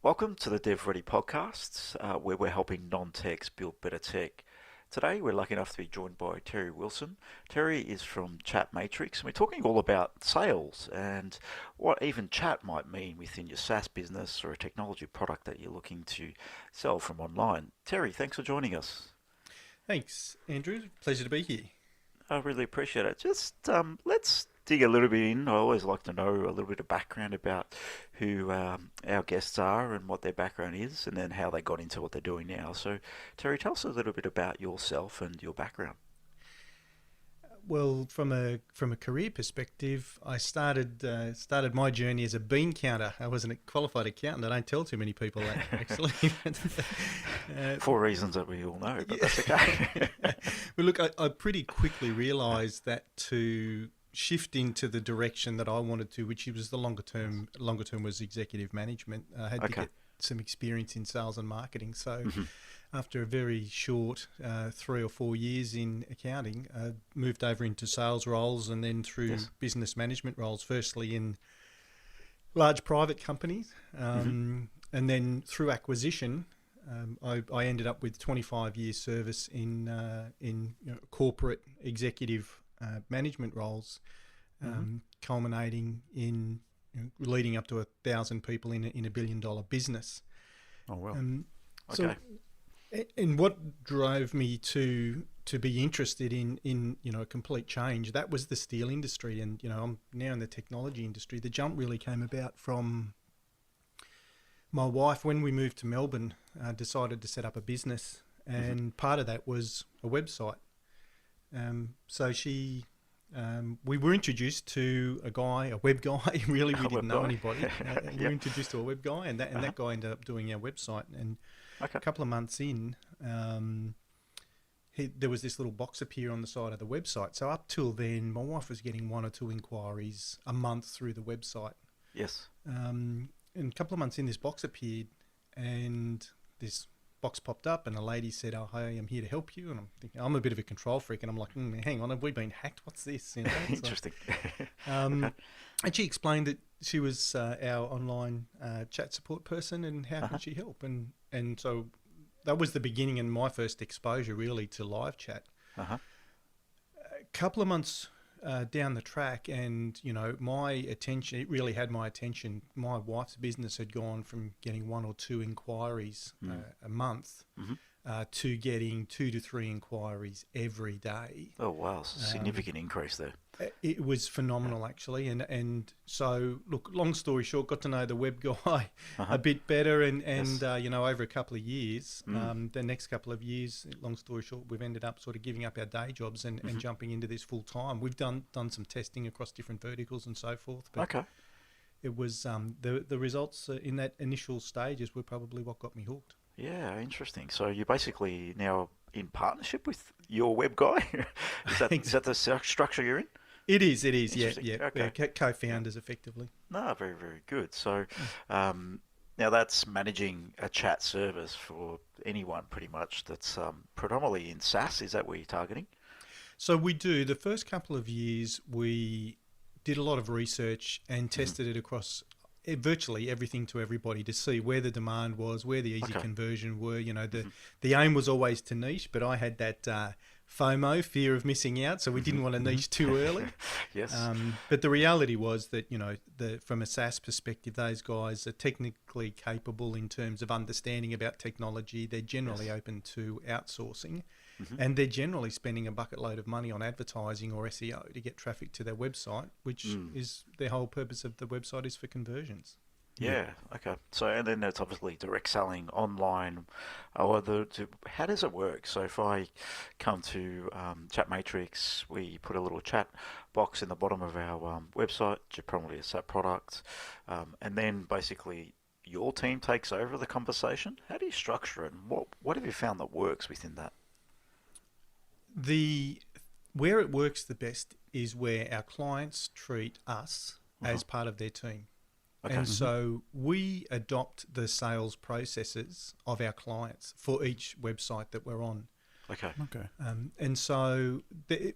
Welcome to the DevReady Podcast, where we're helping non-techs build better tech. Today, we're lucky enough to be joined by Terry Wilson. Terry is from Chat Matrix, and we're talking all about sales and what even chat might mean within your SaaS business or a technology product that you're looking to sell from online. Terry, thanks for joining us. Thanks, Andrew. Pleasure to be here. I really appreciate it. Just let's dig a little bit in. I always like to know a little bit of background about who our guests are and what their background is, and then how they got into what they're doing now. So, Terry, tell us a little bit about yourself and your background. Well, from a career perspective, I started my journey as a bean counter. I wasn't a qualified accountant. I don't tell too many people that, actually. For reasons that we all know, but that's okay. Well, look, I pretty quickly realised that to shift into the direction that I wanted to, which was the longer term was executive management. I had to get some experience in sales and marketing. So after a very short 3 or 4 years in accounting, I moved over into sales roles and then through business management roles, firstly in large private companies, and then through acquisition. I ended up with 25 years service in corporate executive management roles, culminating in leading up to 1,000 people in a $1 billion business. Oh well. So, and what drove me to be interested in a complete change, that was the steel industry, and I'm now in the technology industry. The jump really came about from my wife. When we moved to Melbourne, decided to set up a business, and part of that was a website. So we were introduced to a web guy. Really, we didn't know anybody. We were introduced to a web guy, and that guy ended up doing our website. And a couple of months in, there was this little box appear on the side of the website. So up till then, my wife was getting 1 or 2 inquiries a month through the website. Yes. And a couple of months in, this box appeared, and this box popped up, and a lady said, "Oh, hey, I'm here to help you." And I'm thinking, I'm a bit of a control freak, and I'm like, hang on, have we been hacked? What's this? Interesting. And she explained that she was our online chat support person, and how could she help? And so that was the beginning and my first exposure really to live chat. A couple of months down the track, and my attention, it really had my attention. My wife's business had gone from getting 1 or 2 inquiries a month to getting 2 to 3 inquiries every day. Oh wow, significant increase there. It was phenomenal, actually, and so look, long story short, got to know the web guy a bit better, and over a couple of years, the next couple of years, long story short, we've ended up sort of giving up our day jobs and jumping into this full time. We've done some testing across different verticals and so forth, but it was the results in that initial stages were probably what got me hooked. Yeah, interesting. So you're basically now in partnership with your web guy. Is that the structure you're in? It is, yeah. Okay. We're co-founders, effectively. No, very, very good. So now that's managing a chat service for anyone pretty much that's predominantly in SaaS. Is that what you're targeting? So we do. The first couple of years, we did a lot of research and tested it across virtually everything to everybody to see where the demand was, where the easy conversion were. The aim was always to niche, but I had that FOMO, fear of missing out, so we didn't want to niche too early. Yes. But the reality was that, from a SaaS perspective, those guys are technically capable in terms of understanding about technology. They're generally open to outsourcing, and they're generally spending a bucket load of money on advertising or SEO to get traffic to their website, which is the whole purpose of the website, is for conversions. Yeah. Okay. So, and then there's obviously direct selling online. How does it work? So, if I come to Chat Matrix, we put a little chat box in the bottom of our website, probably a SAP product, and then basically your team takes over the conversation. How do you structure it, and what have you found that works within that? Where it works the best is where our clients treat us as part of their team. Okay. And so we adopt the sales processes of our clients for each website that we're on. Okay. Okay. And so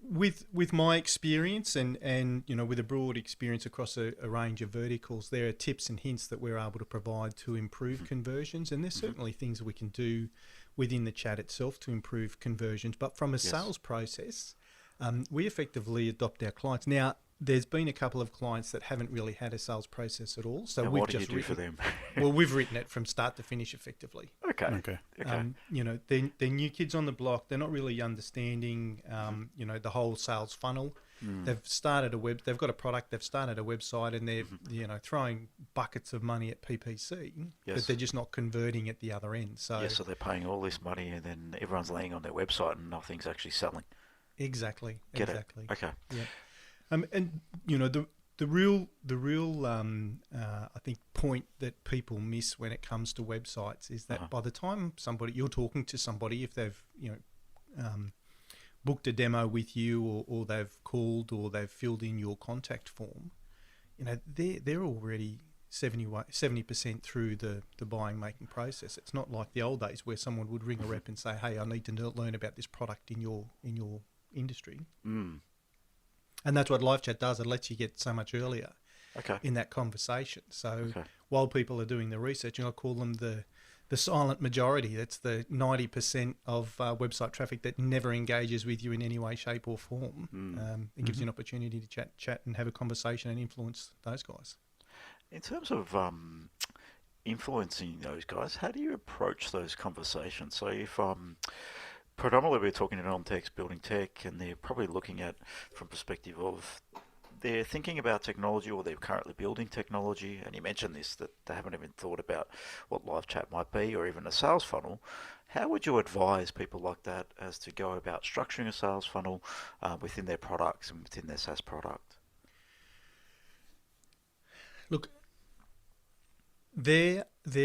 with my experience and with a broad experience across a range of verticals, there are tips and hints that we're able to provide to improve conversions. And there's certainly things that we can do within the chat itself to improve conversions. But from a sales process, we effectively adopt our clients. Now, there's been a couple of clients that haven't really had a sales process at all. So what do you do for them? Well, we've written it from start to finish effectively. Okay. They're new kids on the block. They're not really understanding, the whole sales funnel. They've started they've got a product. They've started a website, and they're throwing buckets of money at PPC, but they're just not converting at the other end. So so they're paying all this money, and then everyone's laying on their website, and nothing's actually selling. Exactly. Get it? Okay. Yeah. And the real I think point that people miss when it comes to websites is that by the time you're talking to somebody, if they've booked a demo with you, or they've called, or they've filled in your contact form, they're already 70% through the buying making process. It's not like the old days where someone would ring a rep and say, "Hey, I need to learn about this product in your industry." And that's what live chat does. It lets you get so much earlier in that conversation. So while people are doing the research, I call them the silent majority. That's the 90% of website traffic that never engages with you in any way, shape or form. It gives you an opportunity to chat and have a conversation and influence those guys. In terms of influencing those guys, how do you approach those conversations? So if predominantly we're talking to non-techs building tech, and they're probably looking at from perspective of they're thinking about technology, or they're currently building technology, and you mentioned this, that they haven't even thought about what live chat might be, or even a sales funnel. How would you advise people like that as to go about structuring a sales funnel within their products and within their SaaS product? Look, there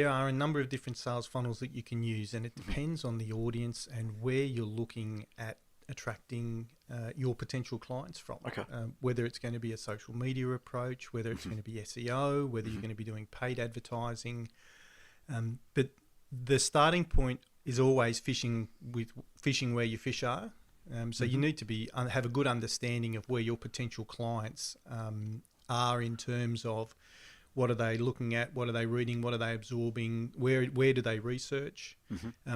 are a number of different sales funnels that you can use, and it depends on the audience and where you're looking at attracting your potential clients from. Whether it's going to be a social media approach, whether it's going to be SEO, whether you're going to be doing paid advertising. But the starting point is always fishing where your fish are. So you need to have a good understanding of where your potential clients are in terms of what are they looking at, what are they reading, what are they absorbing, where do they research.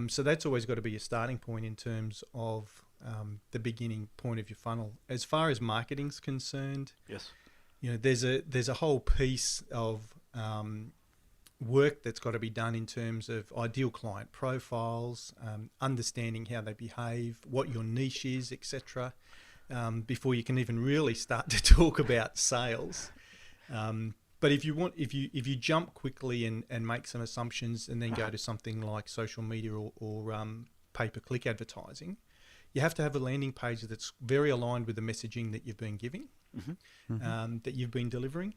So that's always got to be a starting point in terms of the beginning point of your funnel. As far as marketing's concerned, there's a whole piece of work that's got to be done in terms of ideal client profiles, understanding how they behave, what your niche is, etc., before you can even really start to talk about sales. But if you jump quickly and make some assumptions and then go to something like social media or pay-per-click advertising, you have to have a landing page that's very aligned with the messaging that you've been giving, that you've been delivering.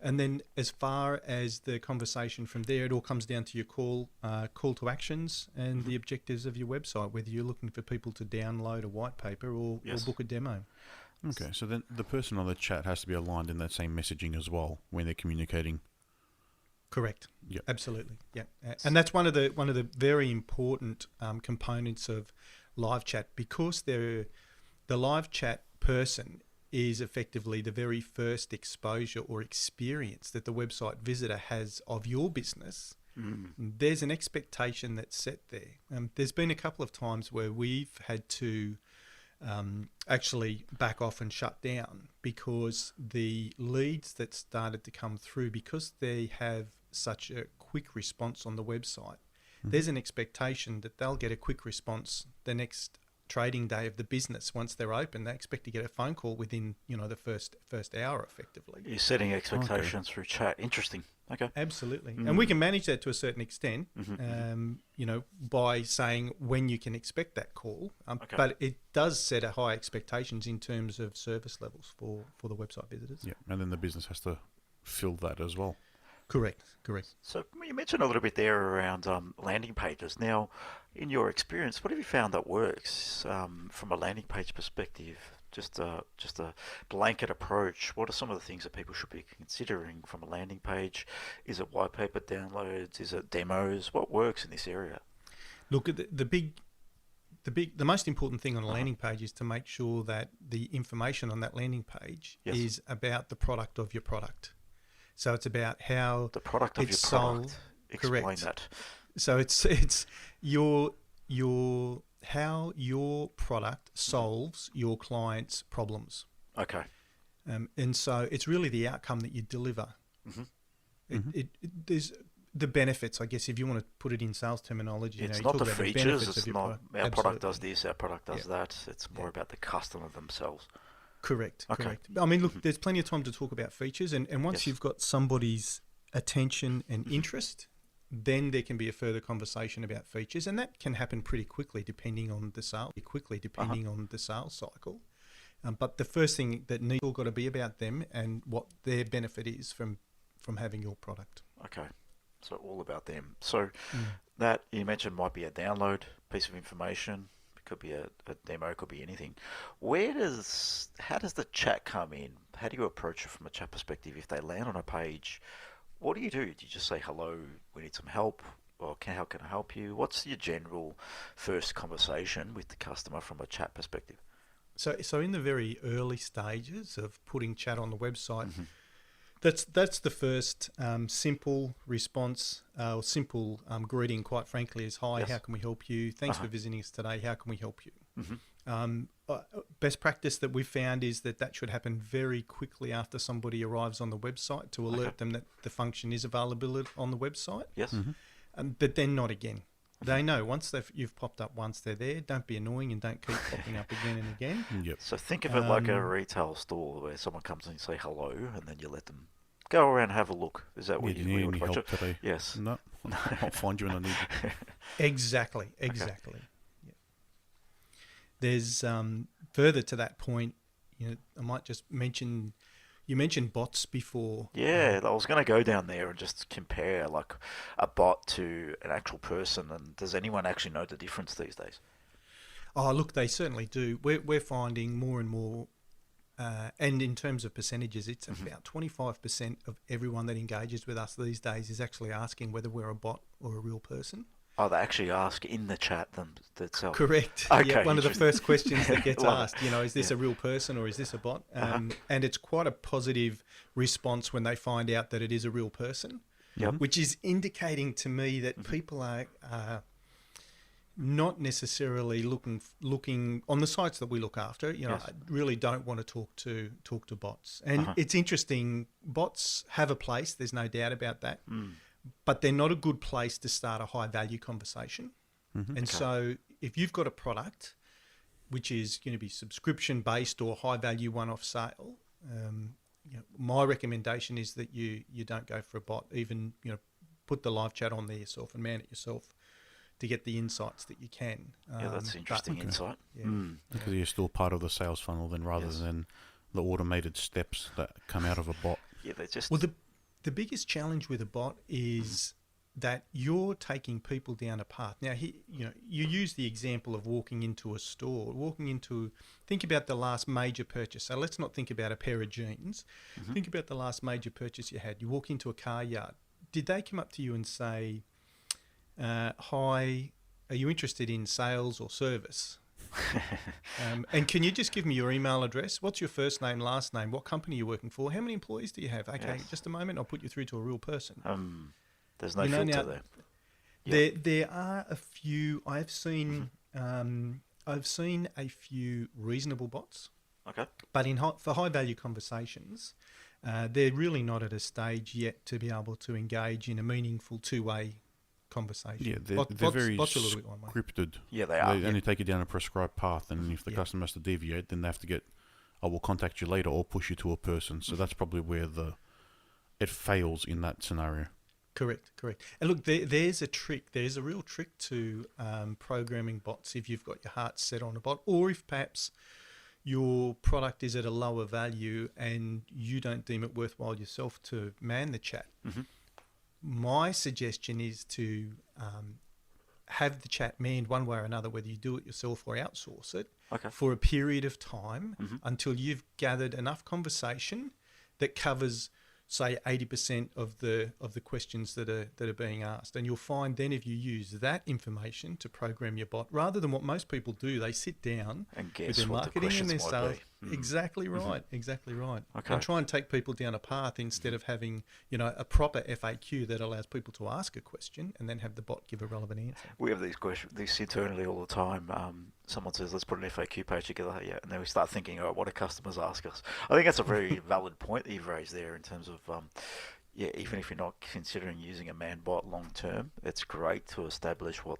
And then as far as the conversation from there, it all comes down to your call to actions and the objectives of your website, whether you're looking for people to download a white paper or book a demo. Okay, so then the person on the chat has to be aligned in that same messaging as well when they're communicating. Correct. Yep. Absolutely. Yeah, and that's one of the very important components of live chat, because the live chat person is effectively the very first exposure or experience that the website visitor has of your business. There's an expectation that's set there. There's been a couple of times where we've had to actually back off and shut down because the leads that started to come through, because they have such a quick response on the website, there's an expectation that they'll get a quick response the next trading day of the business. Once they're open, they expect to get a phone call within the first hour effectively. You're setting expectations through chat. Interesting. Okay. Absolutely. And we can manage that to a certain extent, by saying when you can expect that call. But it does set a high expectations in terms of service levels for the website visitors. Yeah, and then the business has to fill that as well. Correct. So you mentioned a little bit there around landing pages. Now, in your experience, what have you found that works from a landing page perspective? Just a blanket approach. What are some of the things that people should be considering from a landing page? Is it white paper downloads? Is it demos? What works in this area? Look, the the most important thing on a landing page is to make sure that the information on that landing page is about the product of your product. So it's about how the product of your product. Explain correct. that. So it's your how your product solves your client's problems. Okay. And so it's really the outcome that you deliver. Mm-hmm. There's the benefits, I guess, if you want to put it in sales terminology. It's you not talk the about features. benefits It's of your not product. our product does Absolutely. this, our product does that. It's more about the customer themselves. Correct. Okay. Correct. I mean, look, there's plenty of time to talk about features, and once you've got somebody's attention and interest, then there can be a further conversation about features, and that can happen pretty quickly depending on the sale. On the sales cycle. But the first thing that needs all got to be about them and what their benefit is from having your product. Okay. So all about them. So that you mentioned might be a download piece of information. It could be a demo. It could be anything. How does the chat come in? How do you approach it from a chat perspective? If they land on a page, what do? Do you just say, hello, we need some help? Or how can I help you? What's your general first conversation with the customer from a chat perspective? So in the very early stages of putting chat on the website, that's the first simple response or simple greeting, quite frankly, is hi, how can we help you? Thanks for visiting us today. How can we help you? Best practice that we've found is that should happen very quickly after somebody arrives on the website to alert them that the function is available on the website. Yes. But then not again. They know once you've popped up once, they're there. Don't be annoying and don't keep popping up again and again. Yep. So think of it like a retail store where someone comes in and say hello, and then you let them go around and have a look. Is that what you you need would any approach help it? today? Yes. No, I'll find you when I need you. Exactly. Yeah. There's further to that point. I might just mention. You mentioned bots before. Yeah, I was going to go down there and just compare like a bot to an actual person. And does anyone actually know the difference these days? Oh, look, they certainly do. We're finding more and more, and in terms of percentages, it's about 25% of everyone that engages with us these days is actually asking whether we're a bot or a real person. Oh, they actually ask in the chat themselves. Correct. Okay, Yeah, one of the first questions that gets Love asked, is this a real person or is this a bot? And it's quite a positive response when they find out that it is a real person, which is indicating to me that people are not necessarily looking on the sites that we look after. I really don't want to talk to bots. And it's interesting. Bots have a place. There's no doubt about that. But they're not a good place to start a high value conversation. And so if you've got a product which is going to be subscription based or high value one-off sale, my recommendation is that you don't go for a bot. Even put the live chat on there yourself and man it yourself to get the insights that you can. That's interesting insight. Yeah. Because you're still part of the sales funnel then rather than the automated steps that come out of a bot. Yeah, they just... Well, the biggest challenge with a bot is that you're taking people down a path. Now, you use the example of walking into a store, think about the last major purchase. So let's not think about a pair of jeans. Think about the last major purchase you had. You walk into a car yard. Did they come up to you and say, hi, are you interested in sales or service? And can you just give me your email address? What's your first name, last name? What company are you working for? How many employees do you have? Okay, just a moment. I'll put you through to a real person. There's no filter now, there. There are a few. I've seen a few reasonable bots. Okay. But for high value conversations, they're really not at a stage yet to be able to engage in a meaningful two-way conversation. Yeah, they're very bots are a little bit one way. scripted. Yeah, they are. They only take you down a prescribed path, and if the customer has to deviate, then they have to get, I will contact you later or push you to a person. So that's probably where it fails in that scenario. Correct. And look, there's a trick. There's a real trick to programming bots if you've got your heart set on a bot, or if perhaps your product is at a lower value and you don't deem it worthwhile yourself to man the chat. My suggestion is to have the chat manned one way or another, whether you do it yourself or outsource it, for a period of time until you've gathered enough conversation that covers say 80% of the questions that are being asked. And you'll find then if you use that information to program your bot, rather than what most people do, they sit down and with guess their what the marketing and questions their might sales. be. Exactly right, exactly right. Okay. And try and take people down a path instead of having, a proper FAQ that allows people to ask a question and then have the bot give a relevant answer. We have these questions, this internally all the time. Someone says, let's put an FAQ page together. Yeah, and then we start thinking, what do customers ask us? I think that's a very valid point that you've raised there in terms of, even if you're not considering using a man bot long term, it's great to establish what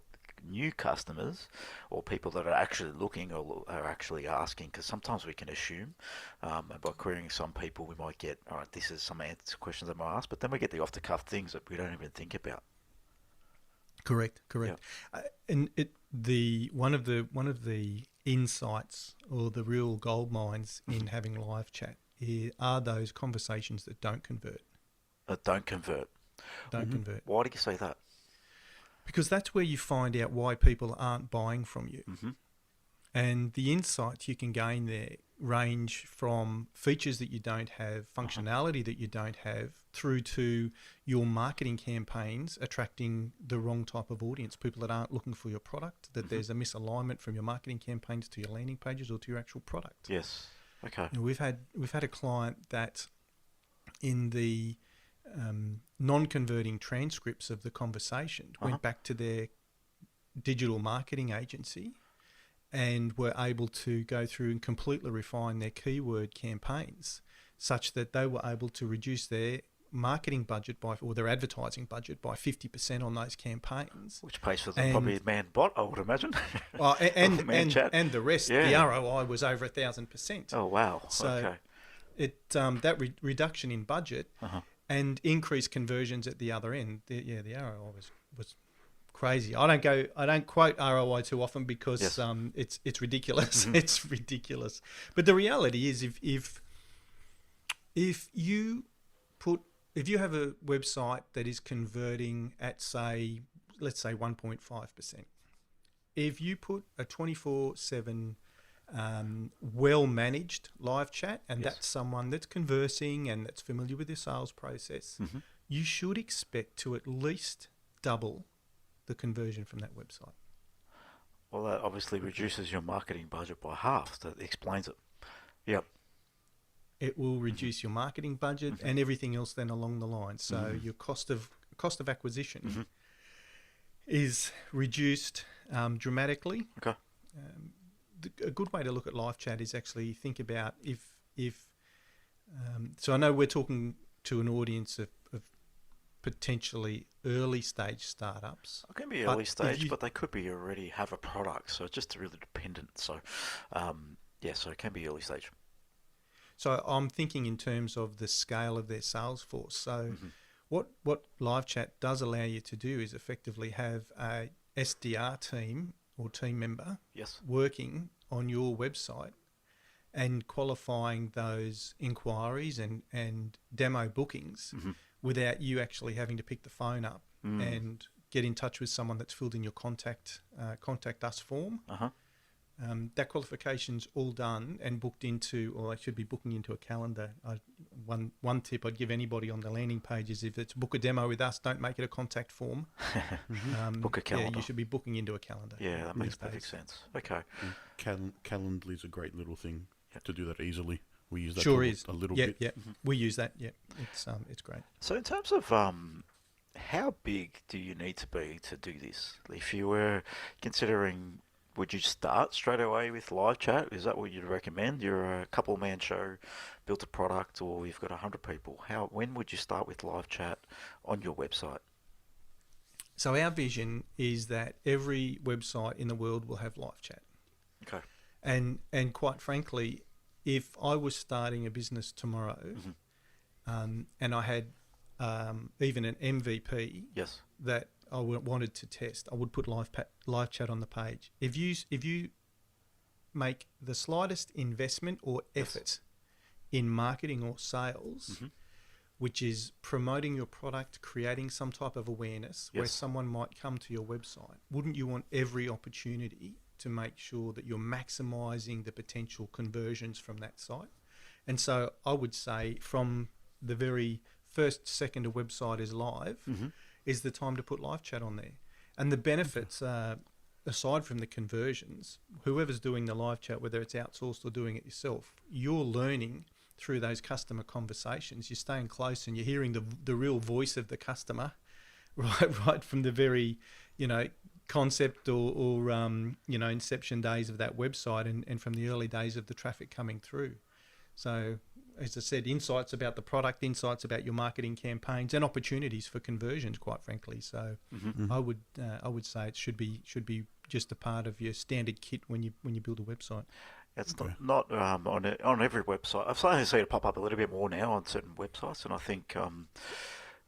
new customers or people that are actually looking or are actually asking, because sometimes we can assume and by querying some people we might get, all right, this is some questions that might ask, but then we get the off the cuff things that we don't even think about. Correct. And one of the insights or the real gold mines in having live chat are those conversations that don't convert. Don't convert. Convert. Why do you say that? Because that's where you find out why people aren't buying from you. Mm-hmm. And the insights you can gain there range from features that you don't have, functionality that you don't have, through to your marketing campaigns attracting the wrong type of audience, people that aren't looking for your product, that there's a misalignment from your marketing campaigns to your landing pages or to your actual product. Yes. Okay. And we've had a client that in the non-converting transcripts of the conversation went back to their digital marketing agency and were able to go through and completely refine their keyword campaigns such that they were able to reduce their marketing budget or their advertising budget by 50% on those campaigns. Which pays for them probably man bot, I would imagine. And the rest, the ROI was over 1,000%. Oh, wow. So that reduction in budget and increased conversions at the other end, the ROI was crazy. I don't quote ROI too often because it's ridiculous. It's ridiculous. But the reality is, if you have a website that is converting at let's say 1.5%, if you put a 24/7 well-managed live chat, and that's someone that's conversing and that's familiar with your sales process, you should expect to at least double the conversion from that website. Well, that obviously reduces your marketing budget by half. That explains it. Yep. It will reduce your marketing budget and everything else then along the line. So your cost of acquisition is reduced dramatically. Okay. A good way to look at live chat is actually think about so I know we're talking to an audience of potentially early stage startups. It can be early stage, but they could be already have a product, so it's just really dependent. So, so it can be early stage. So I'm thinking in terms of the scale of their sales force. So what live chat does allow you to do is effectively have a SDR team or team member working on your website and qualifying those inquiries and demo bookings without you actually having to pick the phone up and get in touch with someone that's filled in your contact us form. That qualification's all done and booked into, or they should be booking into a calendar. One tip I'd give anybody on the landing page is if it's book a demo with us, don't make it a contact form. Book a calendar. Yeah, you should be booking into a calendar. Yeah, that makes perfect sense. Okay. Calendly is a great little thing to do that easily. We use that a little bit. Yeah, we use that. Yeah, it's great. So in terms of how big do you need to be to do this? If you were considering, would you start straight away with live chat? Is that what you'd recommend? You're a couple-man show, built a product, or you've got 100 people. When would you start with live chat on your website? So our vision is that every website in the world will have live chat. Okay. And quite frankly, if I was starting a business tomorrow, and I had even an MVP that I wanted to test, I would put live chat on the page. If you make the slightest investment or effort in marketing or sales, which is promoting your product, creating some type of awareness where someone might come to your website, wouldn't you want every opportunity to make sure that you're maximising the potential conversions from that site? And so I would say from the very first second a website is live is the time to put live chat on there. And the benefits are, aside from the conversions, whoever's doing the live chat, whether it's outsourced or doing it yourself, you're learning through those customer conversations. You're staying close and you're hearing the real voice of the customer right from the very, concept or inception days of that website and from the early days of the traffic coming through. So, as I said, insights about the product, insights about your marketing campaigns, and opportunities for conversions, quite frankly. So, I would say it should be just a part of your standard kit when you build a website. It's not on every website. I've started to see it pop up a little bit more now on certain websites, and I think.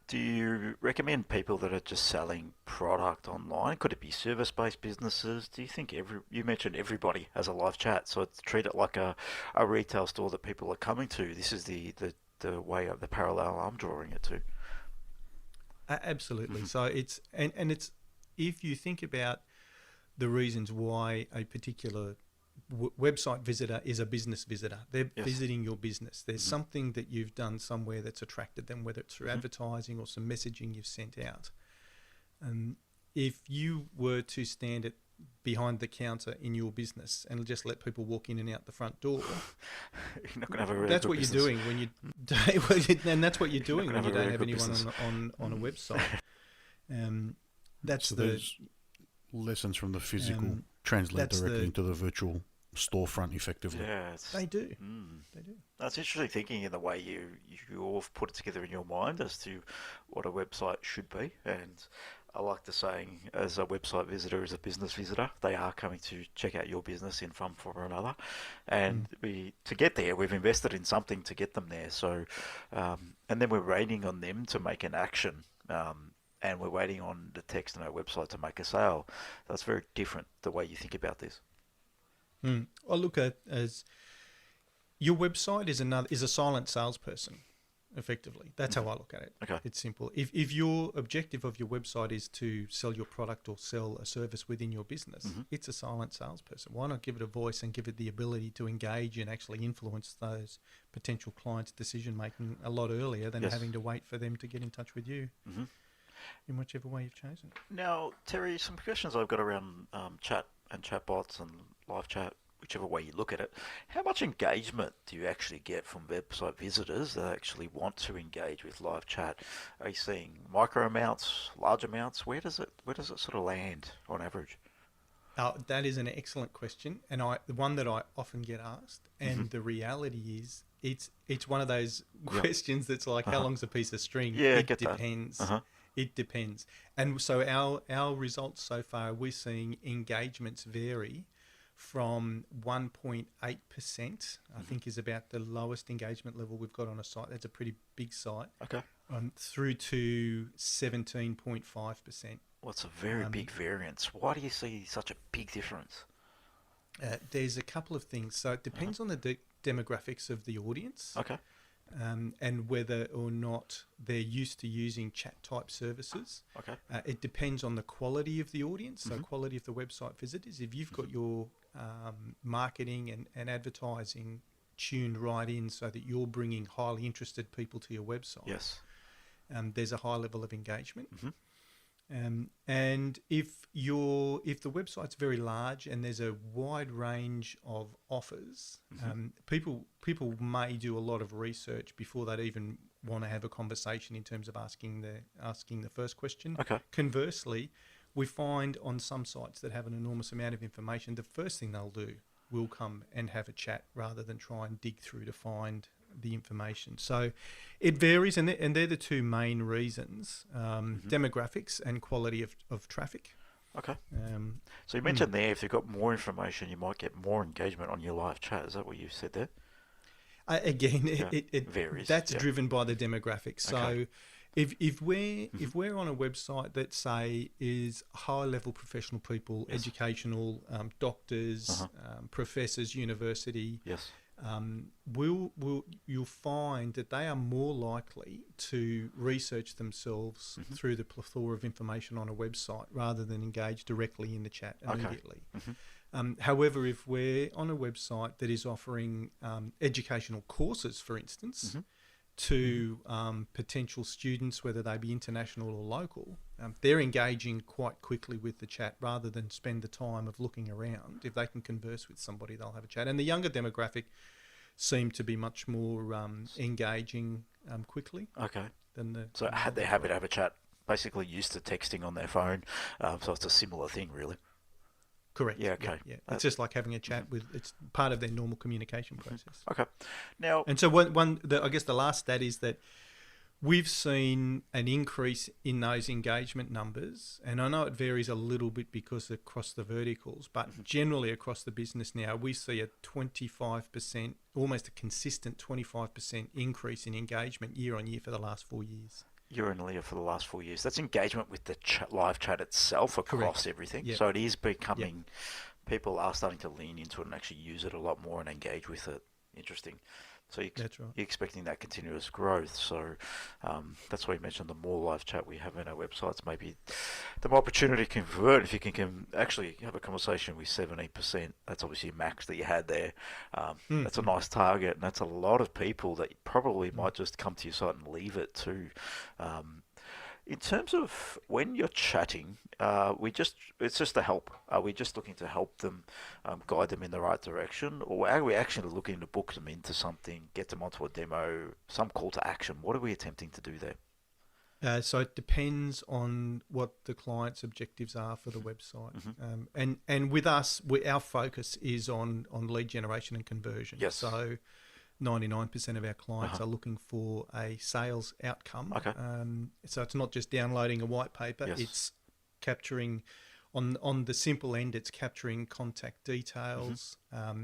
Do you recommend people that are just selling product online? Could it be service-based businesses? Do you think you mentioned everybody has a live chat, so it's treat it like a retail store that people are coming to. This is the way of the parallel I'm drawing it to. Absolutely. So it's if you think about the reasons why a particular website visitor is a business visitor. They're visiting your business. There's something that you've done somewhere that's attracted them, whether it's through advertising or some messaging you've sent out. If you were to stand behind the counter in your business and just let people walk in and out the front door, you're not going to have a really that's good what business. You're doing when you and that's what you're doing when you don't have anyone on a website. That's so the there's lessons from the physical translate directly into the virtual storefront effectively. Yeah, they do. They do. That's interesting thinking in the way you've put it together in your mind as to what a website should be. And I like the saying, as a website visitor is a business visitor. They are coming to check out your business in some form or another. And to get there, we've invested in something to get them there. So, and then we're waiting on them to make an action. And we're waiting on the text on our website to make a sale. That's very different the way you think about this. I look at as your website is a silent salesperson, effectively. That's how I look at it. Okay. It's simple. If your objective of your website is to sell your product or sell a service within your business, it's a silent salesperson. Why not give it a voice and give it the ability to engage and actually influence those potential clients' decision making a lot earlier than having to wait for them to get in touch with you in whichever way you've chosen. Now, Terry, some questions I've got around chat and chatbots and live chat, whichever way you look at it. How much engagement do you actually get from website visitors that actually want to engage with live chat? Are you seeing micro amounts, large amounts? Where does it sort of land on average? That is an excellent question, and the one that I often get asked. And the reality is, it's one of those questions that's like, how long's a piece of string? Yeah, it depends. It depends. And so our results so far, we're seeing engagements vary from 1.8%, I think is about the lowest engagement level we've got on a site. That's a pretty big site. Okay. Through to 17.5%. Well, it's a very big variance. Why do you see such a big difference? There's a couple of things. So it depends on the demographics of the audience. Okay. And whether or not they're used to using chat type services. Okay. It depends on the quality of the audience, so quality of the website visitors. If you've got your marketing and advertising tuned right in so that you're bringing highly interested people to your website, there's a high level of engagement. And if the website's very large and there's a wide range of offers, people may do a lot of research before they'd even want to have a conversation in terms of asking the first question. Okay. Conversely, we find on some sites that have an enormous amount of information, the first thing they'll do will come and have a chat rather than try and dig through to find the information. So it varies, and they're the two main reasons, demographics and quality of traffic. Okay. So you mentioned there, if you've got more information, you might get more engagement on your live chat. Is that what you said there? Again, it varies. That's driven by the demographics. So if we're on a website that, say, is high-level professional people, educational, doctors, professors, university, you'll find that they are more likely to research themselves through the plethora of information on a website rather than engage directly in the chat immediately. However, if we're on a website that is offering educational courses, for instance, to potential students, whether they be international or local, they're engaging quite quickly with the chat rather than spend the time of looking around. If they can converse with somebody, they'll have a chat. And the younger demographic seem to be much more engaging quickly. Okay. Than the So they're happy to have a chat, basically used to texting on their phone, so it's a similar thing, really. Correct. Yeah, okay. Yeah. It's just like having a chat with, it's part of their normal communication process. Okay. Now, and so I guess the last stat is that we've seen an increase in those engagement numbers, and I know it varies a little bit because across the verticals, but generally across the business now, we see a 25%, almost a consistent 25% increase in engagement year on year for the last 4 years. Year on year for the last 4 years. That's engagement with the live chat itself across everything. Yep. So it is becoming, people are starting to lean into it and actually use it a lot more and engage with it. Interesting. So That's right. You're expecting that continuous growth. So that's why you mentioned the more live chat we have in our websites, maybe the more opportunity to convert. If you can actually have a conversation with 70%, that's obviously a max that you had there. That's a nice target, and that's a lot of people that probably might just come to your site and leave it too. In terms of when you're chatting, it's just a help. Are we just looking to help them, guide them in the right direction, or are we actually looking to book them into something, get them onto a demo, some call to action? What are we attempting to do there? So it depends on what the client's objectives are for the website. And with us, our focus is on lead generation and conversion. Yes. So 99% of our clients are looking for a sales outcome. Okay. So it's not just downloading a white paper. Yes. It's capturing, on the simple end, it's capturing contact details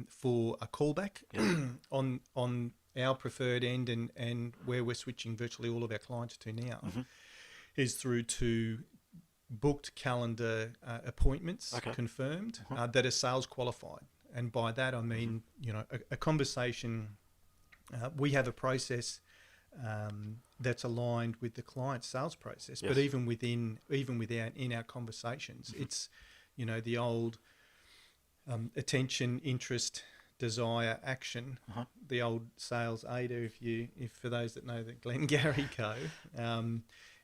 for a callback. Yes. On our preferred end, and where we're switching virtually all of our clients to now, is through to booked calendar appointments confirmed that are sales qualified. And by that I mean, a conversation. We have a process that's aligned with the client's sales process, but in our conversations, it's the old attention, interest, desire, action, the old sales AIDA. If for those that know the Glengarry code,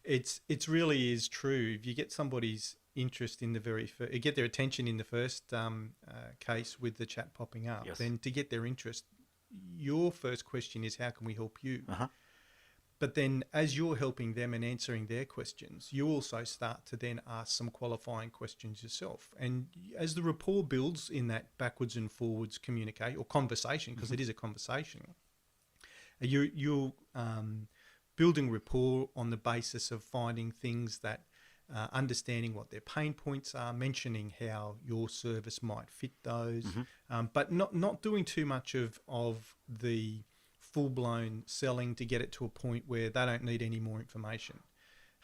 it's really is true. If you get somebody's interest in the get their attention in the first case with the chat popping up, then to get their interest, your first question is, how can we help you? But then as you're helping them and answering their questions, you also start to then ask some qualifying questions yourself. And as the rapport builds in that backwards and forwards communicate or conversation, because it is a conversation, you're building rapport on the basis of finding things that understanding what their pain points are, mentioning how your service might fit those, but not doing too much of the full-blown selling to get it to a point where they don't need any more information.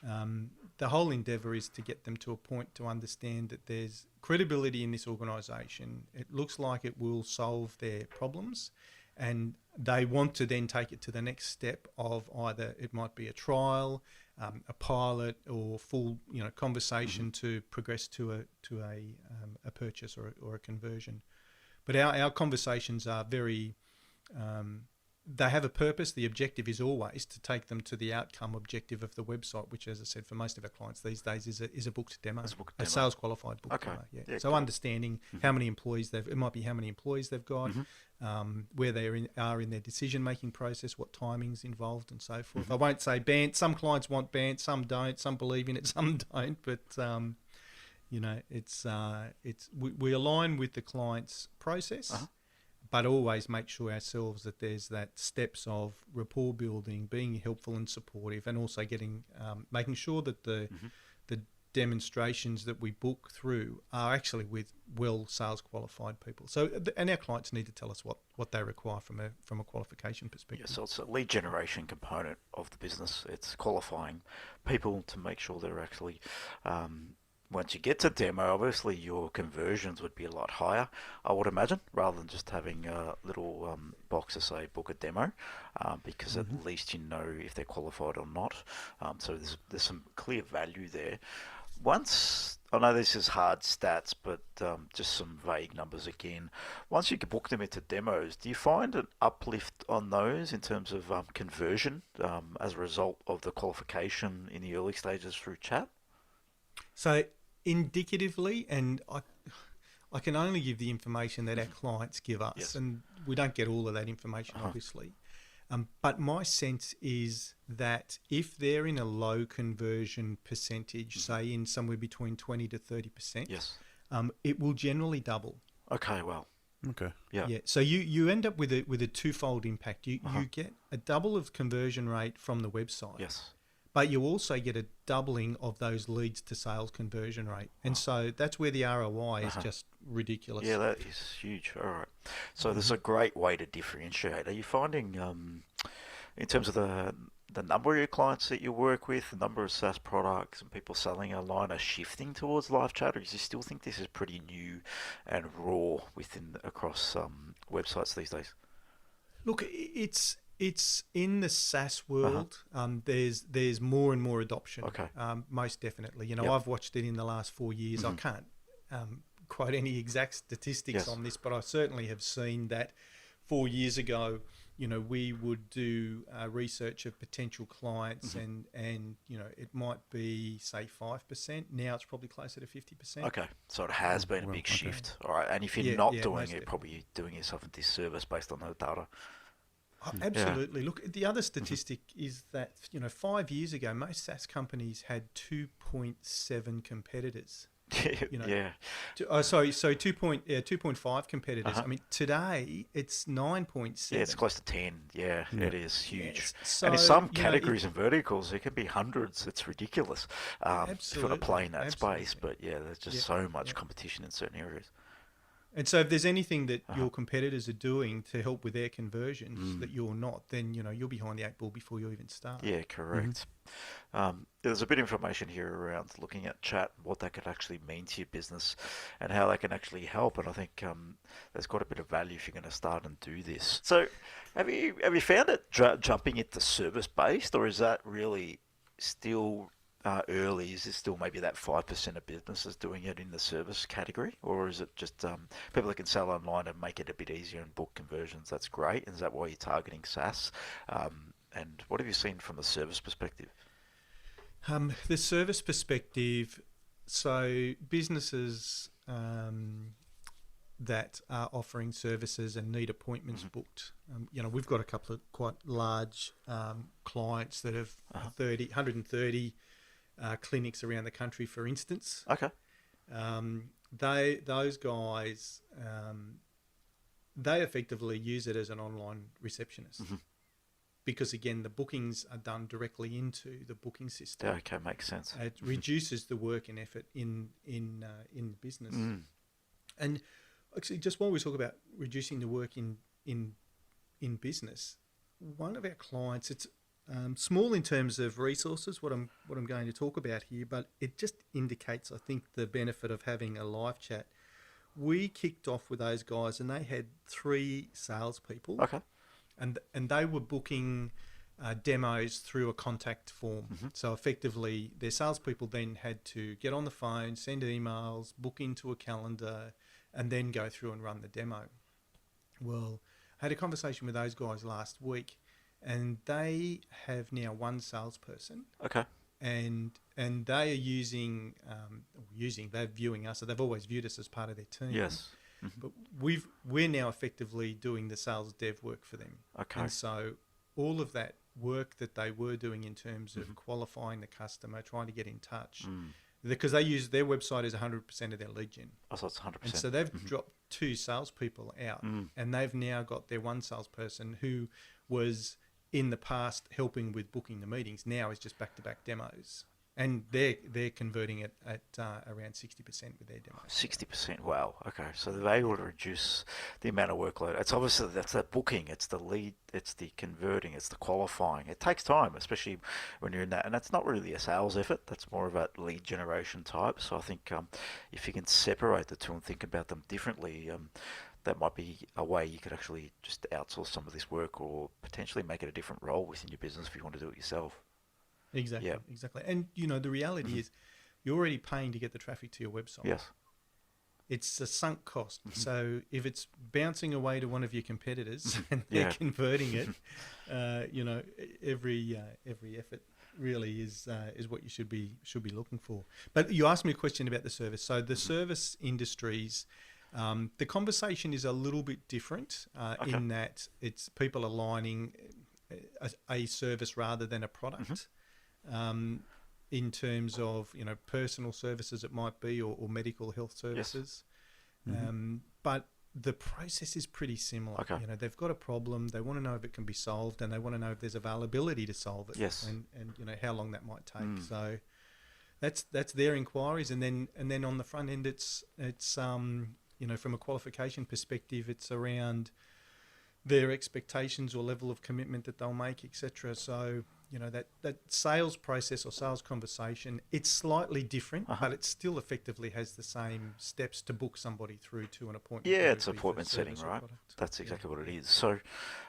The whole endeavour is to get them to a point to understand that there's credibility in this organisation. It looks like it will solve their problems, and they want to then take it to the next step of either it might be a trial, a pilot, or full conversation to progress to a purchase or a conversion. But our conversations are very they have a purpose. The objective is always to take them to the outcome objective of the website, which, as I said, for most of our clients these days is a booked demo, a sales qualified booked demo. Yeah, so cool. Understanding how many employees it might be how many employees they've got, where they are in their decision making process, what timings involved, and so forth. I won't say band. Some clients want band, some don't. Some believe in it, some don't. But we align with the client's process. But always make sure ourselves that there's that steps of rapport building, being helpful and supportive, and also making sure that the demonstrations that we book through are actually with well sales qualified people. So, and our clients need to tell us what they require from a qualification perspective. Yeah, so it's a lead generation component of the business. It's qualifying people to make sure they're actually. Once you get to demo, obviously your conversions would be a lot higher, I would imagine, rather than just having a little box to say book a demo, because at least you know if they're qualified or not. So there's some clear value there. Once I know this is hard stats, but just some vague numbers again. Once you can book them into demos, do you find an uplift on those in terms of conversion as a result of the qualification in the early stages through chat? So indicatively, and I can only give the information that our clients give us, Yes. and we don't get all of that information, obviously. But my sense is that if they're in a low conversion percentage, say in somewhere between 20 to 30%, Yes. it will generally double. Okay, well, Okay. yeah. Yeah. So you end up with a twofold impact. You get a double of conversion rate from the website. Yes. But you also get a doubling of those leads to sales conversion rate. And so that's where the ROI is just ridiculous. Yeah, that is huge. All right. So there's a great way to differentiate. Are you finding, in terms of the number of your clients that you work with, the number of SaaS products and people selling online are shifting towards live chat, or do you still think this is pretty new and raw across websites these days? Look, it's in the SaaS world. There's more and more adoption. Okay. Most definitely. Yep. I've watched it in the last 4 years. I can't quote any exact statistics on this, but I certainly have seen that 4 years ago, we would do research of potential clients, and it might be say 5%. Now it's probably closer to 50%. Okay, so it has been a big shift. All right, and if you're Yeah, not yeah, doing most it, definitely. probably you're doing yourself a disservice based on the data. Oh, absolutely. Look, the other statistic is that 5 years ago, most SaaS companies had 2.7 competitors. Yeah. So 2.5 competitors. I mean, today it's 9.7. Yeah, it's close to 10. Yeah, it is huge. Yes. And in So, some categories and verticals, there can be hundreds. It's ridiculous if you want to Absolutely, play in that space. absolutely. But yeah, there's just so much competition in certain areas. And so if there's anything that your competitors are doing to help with their conversions that you're not, then you're behind the 8 ball before you even start. Yeah, correct. There's a bit of information here around looking at chat, what that could actually mean to your business, and how that can actually help. And I think there's got a bit of value if you're going to start and do this. So, have you found it jumping into service based, or is that really still early? Is it still maybe that 5% of businesses doing it in the service category, or is it just people that can sell online and make it a bit easier and book conversions? That's great. And is that why you're targeting SaaS? And what have you seen from the service perspective? The service perspective, so businesses that are offering services and need appointments booked. We've got a couple of quite large clients that have 130 clinics around the country, for instance. Okay. Those guys, they effectively use it as an online receptionist. Because again, the bookings are done directly into the booking system. Yeah, okay, makes sense. It reduces the work and effort in the business. And actually, just while we talk about reducing the work in business, one of our clients, it's small in terms of resources, what I'm going to talk about here, but it just indicates, I think, the benefit of having a live chat. We kicked off with those guys, and they had 3 salespeople. Okay. And they were booking demos through a contact form. So effectively, their salespeople then had to get on the phone, send emails, book into a calendar, and then go through and run the demo. Well, I had a conversation with those guys last week, and they have now 1 salesperson. Okay. And they are they're viewing us, so they've always viewed us as part of their team. Yes. But we're now effectively doing the sales dev work for them. Okay. And so all of that work that they were doing in terms of qualifying the customer, trying to get in touch, because they use their website is 100% of their lead gen. Oh, so it's 100%. And so they've dropped 2 salespeople out, and they've now got their 1 salesperson who was in the past helping with booking the meetings. Now is just back-to-back demos. And they're converting it at around 60% with their demos. 60%. Wow. Okay. So they're able to reduce the amount of workload. It's obviously that's the booking, it's the lead, it's the converting, it's the qualifying. It takes time, especially when you're in that. And that's not really a sales effort. That's more of a lead generation type. So I think if you can separate the two and think about them differently, that might be a way you could actually just outsource some of this work, or potentially make it a different role within your business if you want to do it yourself. Exactly, Yeah. exactly. And, the reality is you're already paying to get the traffic to your website. Yes. It's a sunk cost. So if it's bouncing away to one of your competitors and Yeah. they're converting it, every effort really is what you should be looking for. But you asked me a question about the service. So the service industries, the conversation is a little bit different in that it's people aligning a service rather than a product. In terms of personal services, it might be, or medical health services. Yes. But the process is pretty similar. Okay. They've got a problem, they want to know if it can be solved, and they want to know if there's availability to solve it. Yes. And how long that might take. So that's their inquiries, and then on the front end, it's from a qualification perspective, it's around their expectations or level of commitment that they'll make, etc. So that sales process or sales conversation, it's slightly different, but it still effectively has the same steps to book somebody through to an appointment. Yeah, it's appointment setting, right? That's exactly what it is. So,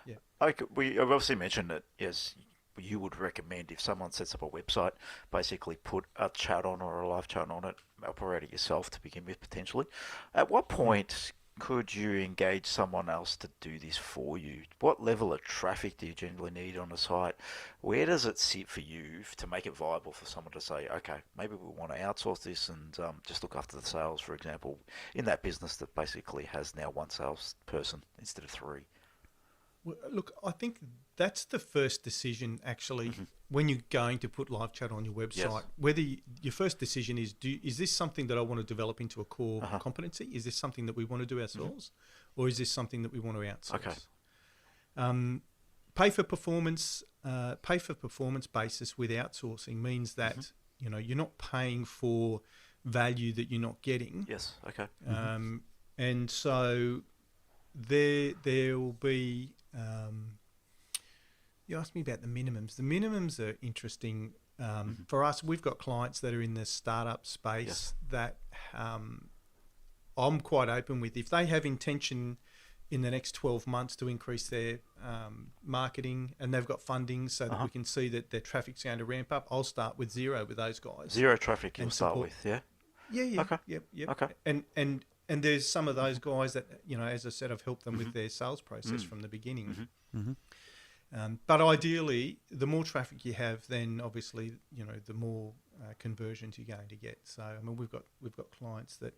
yeah. I've obviously mentioned that, yes, you would recommend if someone sets up a website, basically put a chat on or a live chat on it, operate it yourself to begin with, potentially. At what point could you engage someone else to do this for you? What level of traffic do you generally need on a site? Where does it sit for you to make it viable for someone to say, okay, maybe we want to outsource this and just look after the sales, for example, in that business that basically has now one salesperson instead of 3? Well, look, I think that's the first decision, actually, when you're going to put live chat on your website. Yes. Whether your first decision is this something that I want to develop into a core competency? Is this something that we want to do ourselves? Or is this something that we want to outsource? Okay. Pay for performance basis with outsourcing means that you're not paying for value that you're not getting. Yes. Okay. And so there will be. You asked me about the minimums. The minimums are interesting. For us, we've got clients that are in the startup space that I'm quite open with. If they have intention in the next 12 months to increase their marketing and they've got funding so that we can see that their traffic's going to ramp up, I'll start with 0 with those guys. 0 traffic you'll start with, yeah? Yeah. Okay. Yep. Okay. And there's some of those guys that, as I said, I've helped them with their sales process from the beginning. But ideally, the more traffic you have, then obviously, the more conversions you're going to get. So, I mean, we've got clients that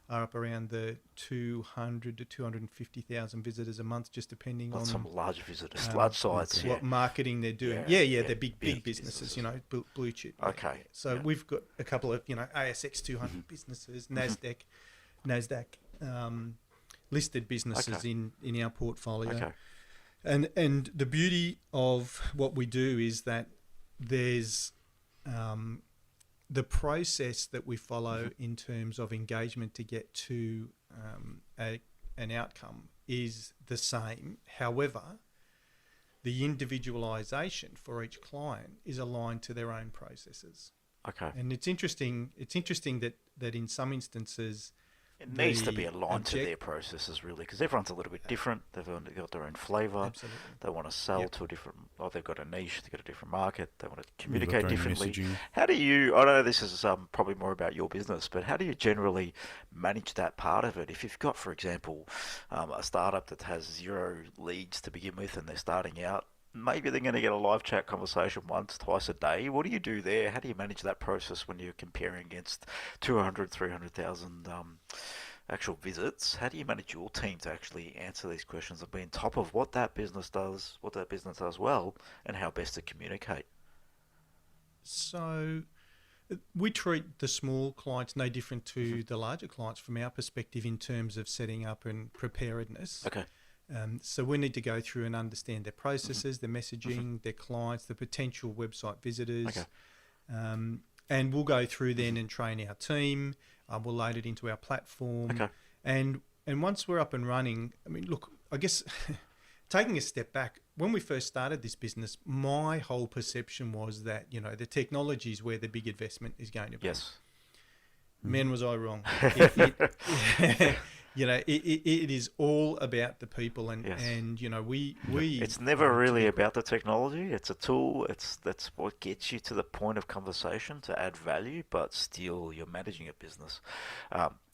are up around the 200 to 250,000 visitors a month, just depending on some large visitors, large sites. What marketing they're doing. Yeah, they're big businesses, blue chip. Okay. So we've got a couple of, ASX 200 businesses, NASDAQ listed businesses in our portfolio. Okay. And the beauty of what we do is that there's the process that we follow in terms of engagement to get to an outcome is the same. However, the individualization for each client is aligned to their own processes. Okay. And it's interesting that in some instances, it needs to be aligned to their processes, really, because everyone's a little bit different. They've got their own flavour. Absolutely. They want to sell to a different... Or they've got a niche. They've got a different market. They want to communicate differently. Messaging. How do you... I know this is probably more about your business, but how do you generally manage that part of it? If you've got, for example, a startup that has 0 leads to begin with and they're starting out, maybe they're going to get a live chat conversation once, twice a day. What do you do there? How do you manage that process when you're comparing against 200, 300,000 actual visits? How do you manage your team to actually answer these questions and be on top of what that business does well, and how best to communicate? So we treat the small clients no different to the larger clients from our perspective in terms of setting up and preparedness. Okay. So we need to go through and understand their processes, their messaging, their clients, the potential website visitors. Okay. And we'll go through then and train our team. We'll load it into our platform. Okay. And once we're up and running, I mean, look, I guess taking a step back, when we first started this business, my whole perception was that, the technology is where the big investment is going to be. Yes. Man, was I wrong. it is all about the people, and Yes. and we It's never really about the technology. It's a tool. That's what gets you to the point of conversation to add value, but still you're managing a business.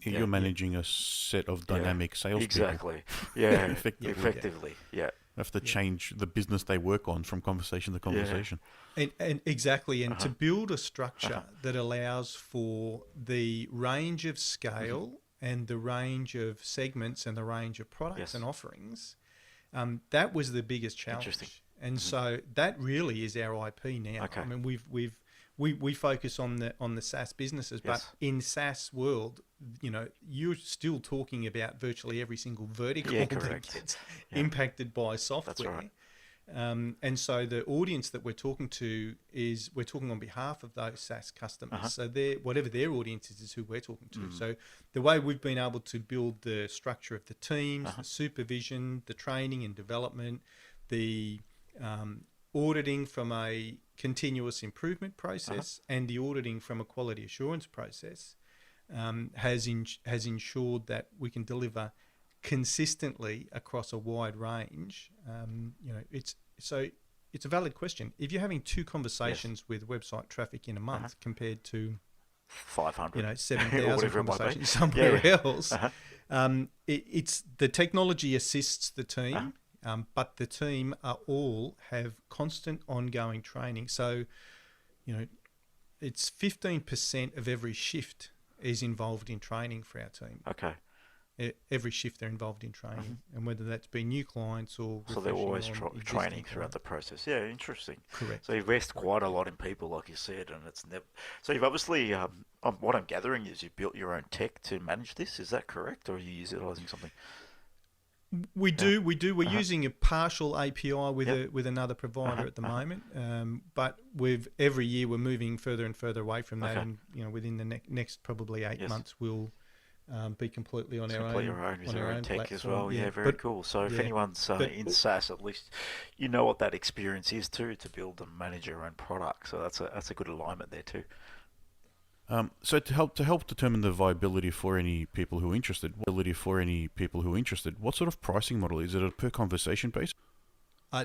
You're managing a set of dynamic salespeople. Exactly. Yeah. Effectively. Yeah. Have to change the business they work on from conversation to conversation. And exactly, and to build a structure that allows for the range of scale and the range of segments and the range of products and offerings, that was the biggest challenge. Interesting. And so that really is our IP now. Okay. I mean, we focus on the SaaS businesses, but in SaaS world, you're still talking about virtually every single vertical that gets impacted by software. That's right. And so the audience that we're talking to we're talking on behalf of those SaaS customers. So whatever their audience is who we're talking to. So the way we've been able to build the structure of the teams, the supervision, the training and development, the auditing from a continuous improvement process and the auditing from a quality assurance process has ensured that we can deliver consistently across a wide range. It's a valid question. If you're having 2 conversations with website traffic in a month compared to 500, 7,000 conversations somewhere else, it's the technology assists the team. But the team all have constant ongoing training. So, it's 15% of every shift is involved in training for our team. Okay. Every shift they're involved in training, and whether that's been new clients or... So they're always training throughout the process. Yeah, interesting. Correct. So you invest quite a lot in people, like you said, and it's never... So you've obviously, what I'm gathering is you've built your own tech to manage this. Is that correct, or are you utilising something? We do. We're using a partial API with another provider at the moment, but every year we're moving further and further away from that, and within the next probably 8 months we'll be completely on our own tech platform. as well. Yeah, very cool. So if anyone's in SaaS, at least you know what that experience is too, to build and manage your own product. So that's a good alignment there too. So to help determine the viability for any people who are interested, what sort of pricing model is it? A per conversation basis?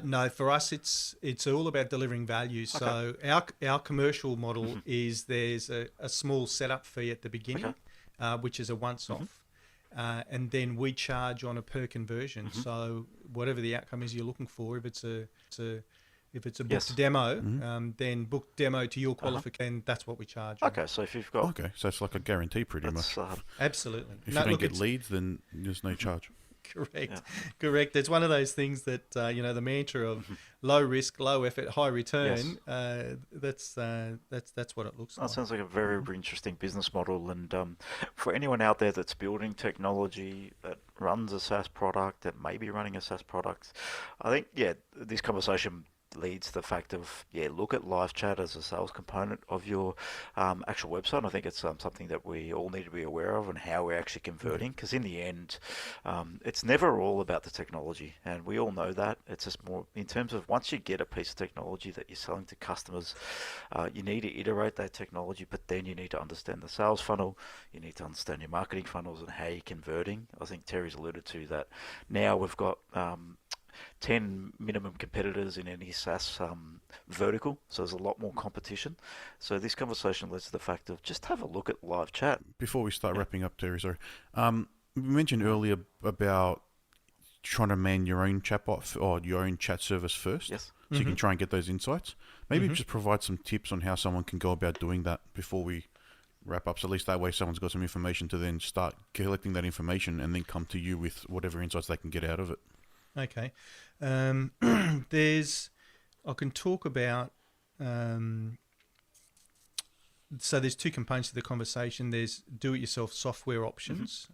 No, for us it's all about delivering value. So our commercial model is there's a small setup fee at the beginning, which is a once-off, and then we charge on a per conversion. So whatever the outcome is you're looking for, if it's a booked demo, then book demo to your qualification, that's what we charge. Okay, so if you've got... Okay, so it's like a guarantee pretty much. Absolutely. If you don't get leads, then there's no charge. Correct. It's one of those things that, the mantra of low risk, low effort, high return, that's what it looks like. That sounds like a very interesting business model. And for anyone out there that's building technology, that runs a SaaS product, that may be running a SaaS product, I think, this conversation leads to the fact of, look at live chat as a sales component of your actual website. I think it's something that we all need to be aware of and how we're actually converting, because in the end, it's never all about the technology, and we all know that. It's just more in terms of once you get a piece of technology that you're selling to customers, you need to iterate that technology, but then you need to understand the sales funnel, you need to understand your marketing funnels and how you're converting. I think Terry's alluded to that. Now we've got 10 minimum competitors in any SaaS vertical, so there's a lot more competition. So this conversation leads to the fact of just have a look at live chat. Before we start wrapping up, Terry, sorry. We mentioned earlier about trying to man your own chatbot or your own chat service first. Yes. So you can try and get those insights. Maybe just provide some tips on how someone can go about doing that before we wrap up. So at least that way someone's got some information to then start collecting that information and then come to you with whatever insights they can get out of it. Okay. I can talk about, so there's 2 components to the conversation. There's do-it-yourself software options,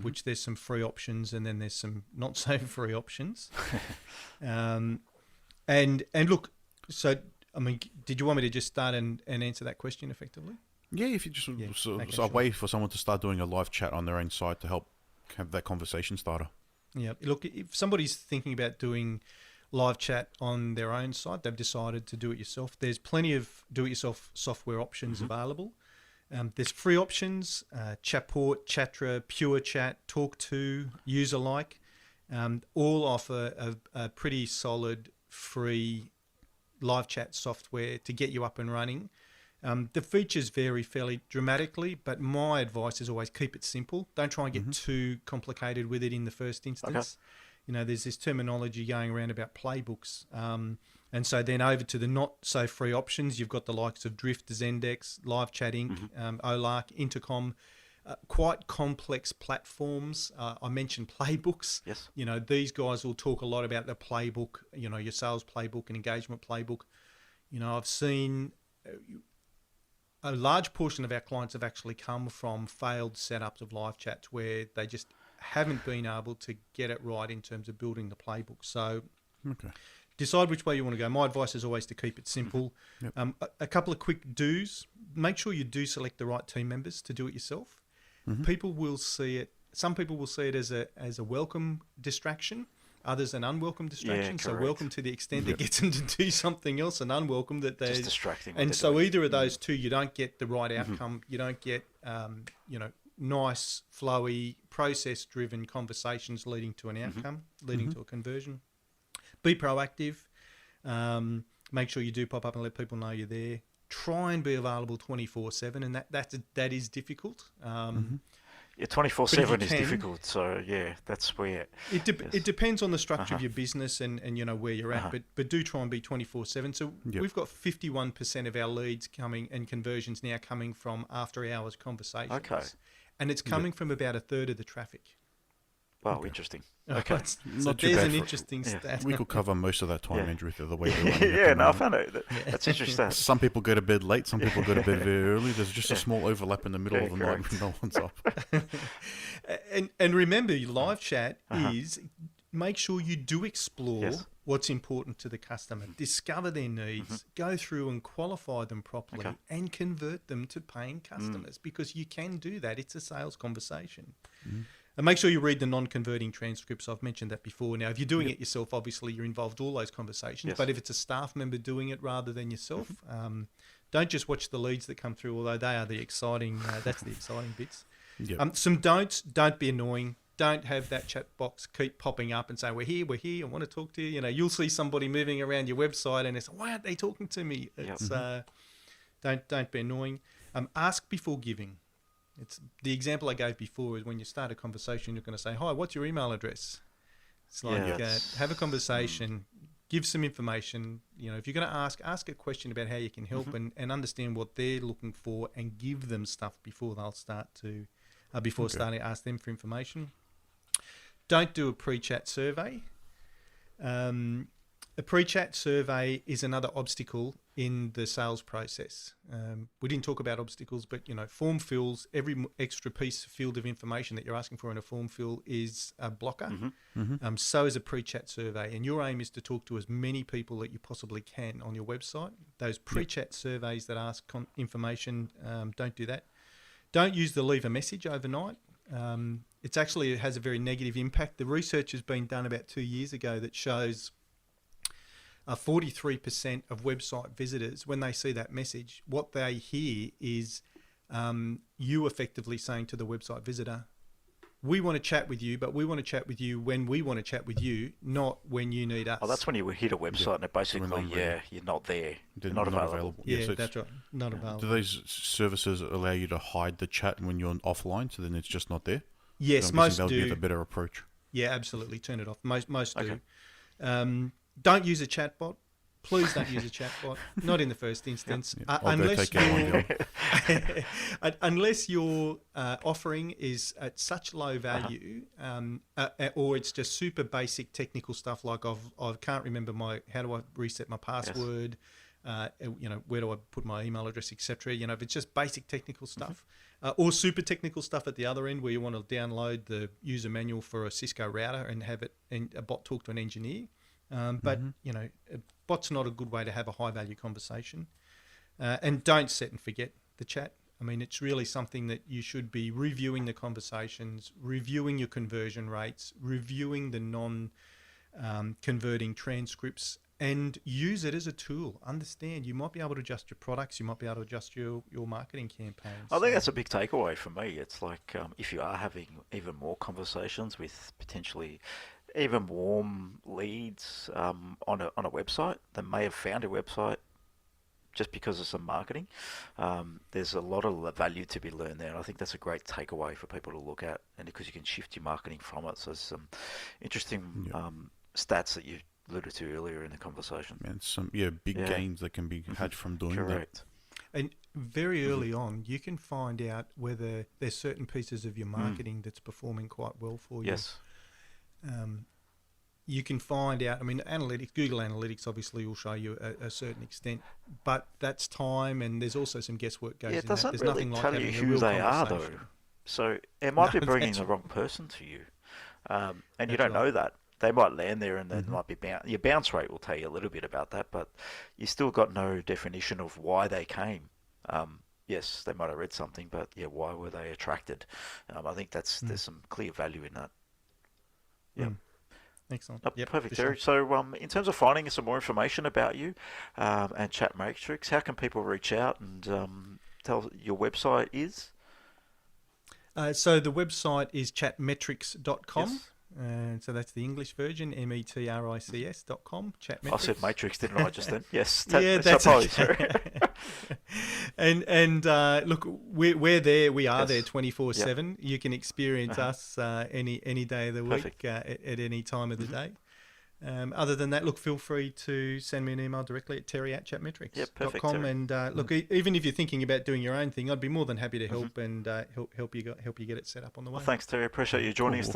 which there's some free options and then there's some not so free options. And look, so, I mean, did you want me to just start and answer that question effectively? Yeah, if you just a way for someone to start doing a live chat on their own site to help have that conversation starter. Yeah, look, if somebody's thinking about doing live chat on their own site, they've decided to do it yourself. There's plenty of do-it-yourself software options available. There's free options, Chatport, Chatra, Pure Chat, Talk2, User-like, all offer a pretty solid free live chat software to get you up and running. The features vary fairly dramatically, but my advice is always keep it simple. Don't try and get too complicated with it in the first instance. Okay. There's this terminology going around about playbooks. And so then over to the not so free options, you've got the likes of Drift, Zendex, Live Chat Inc., OLARC, Intercom, quite complex platforms. I mentioned playbooks. Yes. These guys will talk a lot about the playbook, your sales playbook and engagement playbook. I've seen a large portion of our clients have actually come from failed setups of live chats where they just haven't been able to get it right in terms of building the playbook. So decide which way you want to go. My advice is always to keep it simple. Yep. A couple of quick do's. Make sure you do select the right team members to do it yourself. People will see it. Some people will see it as a welcome distraction. Others an unwelcome distraction. So welcome to the extent that gets them to do something else, and unwelcome that they're just distracting. And so either of those two, you don't get the right outcome. You don't get nice, flowy, process-driven conversations leading to an outcome, leading to a conversion. Be proactive. Make sure you do pop up and let people know you're there. Try and be available 24/7, and that is difficult. 24/7 is difficult. So that's where it depends on the structure of your business and where you're at. But do try and be 24/7. So we've got 51% of our leads coming and conversions now coming from after hours conversations. Okay. And it's coming from about a third of the traffic. Wow, interesting. Okay. So there's an interesting stat. We could cover most of that time, Andrew, the way I found it. That's interesting. Some people go to bed late, some people go to bed very early. There's just a small overlap in the middle of the night when no one's up. And remember, live chat is make sure you do explore what's important to the customer, discover their needs, go through and qualify them properly, and convert them to paying customers because you can do that. It's a sales conversation. And make sure you read the non-converting transcripts. I've mentioned that before. Now, if you're doing it yourself, obviously you're involved in all those conversations. But if it's a staff member doing it rather than yourself, don't just watch the leads that come through, although they are the exciting, that's the exciting bits. Some don'ts. Don't be annoying. Don't have that chat box keep popping up and say, we're here, I want to talk to you. You'll see somebody moving around your website and it's, why aren't they talking to me? It's don't be annoying. Ask before giving. It's the example I gave before is when you start a conversation, you're going to say, hi, what's your email address? It's like, have a conversation, give some information. If you're going to ask a question about how you can help and understand what they're looking for and give them stuff before they'll start to, starting to ask them for information. Don't do a pre-chat survey. A pre-chat survey is another obstacle in the sales process. We didn't talk about obstacles, but form fills, every extra field of information that you're asking for in a form fill is a blocker. So is a pre-chat survey, and your aim is to talk to as many people that you possibly can on your website. Those pre-chat surveys that ask information, don't do that. Don't use the leave a message overnight. It has a very negative impact. The research has been done about 2 years ago that shows 43% of website visitors, when they see that message, what they hear is you effectively saying to the website visitor, we want to chat with you, but we want to chat with you when we want to chat with you, not when you need us. Oh, that's when you hit a website and it basically, you're not there. You're not available. Yeah, so that's right. Not available. Do these services allow you to hide the chat when you're offline, so then it's just not there? Yes, most do. That would be the better approach. Yeah, absolutely. Turn it off. Most do. Don't use a chatbot. Please don't use a chatbot. Not in the first instance, unless your offering is at such low value, or it's just super basic technical stuff like I can't remember how do I reset my password, where do I put my email address, etc. If it's just basic technical stuff, or super technical stuff at the other end where you want to download the user manual for a Cisco router and have it and a bot talk to an engineer. But a bot's not a good way to have a high value conversation. And don't set and forget the chat. I mean, it's really something that you should be reviewing the conversations, reviewing your conversion rates, reviewing the non-converting transcripts and use it as a tool. Understand, you might be able to adjust your products, you might be able to adjust your marketing campaigns. I think that's a big takeaway for me. It's like if you are having even more conversations with potentially even warm leads on a website that may have found a website just because of some marketing, there's a lot of value to be learned there. And I think that's a great takeaway for people to look at, and because you can shift your marketing from it. So there's some interesting stats that you alluded to earlier in the conversation. And some big gains that can be had from doing Correct. that. And very early on, you can find out whether there's certain pieces of your marketing that's performing quite well for you. Yes. You can find out, I mean, analytics, Google Analytics obviously will show you a certain extent, but that's time, and there's also some guesswork goes in that. It doesn't There's really nothing like tell you having a who real they are, though. conversation. So it might be bringing that's the wrong person to you, and you That's don't know right. that. They might land there, and then might be your bounce rate will tell you a little bit about that, but you still got no definition of why they came. Yes, they might have read something, but why were they attracted? I think there's some clear value in that. Yeah. Excellent. Perfect, for Terry. sure. So, in terms of finding some more information about you and Chat Matrix, how can people reach out and tell your website is? So the website is chatmetrics.com. Yes. And so that's the English version, metrics.com. Chatmetrics. I said Matrix, didn't I, just then? Yes. That's okay. and look, we're there. We are there 24/7. You can experience us any day of the week at any time of the day. Other than that, look, feel free to send me an email directly at terry@chatmetrics.com. And look, even if you're thinking about doing your own thing, I'd be more than happy to help and help you get it set up on the way. Well, thanks, Terry. Appreciate you joining us.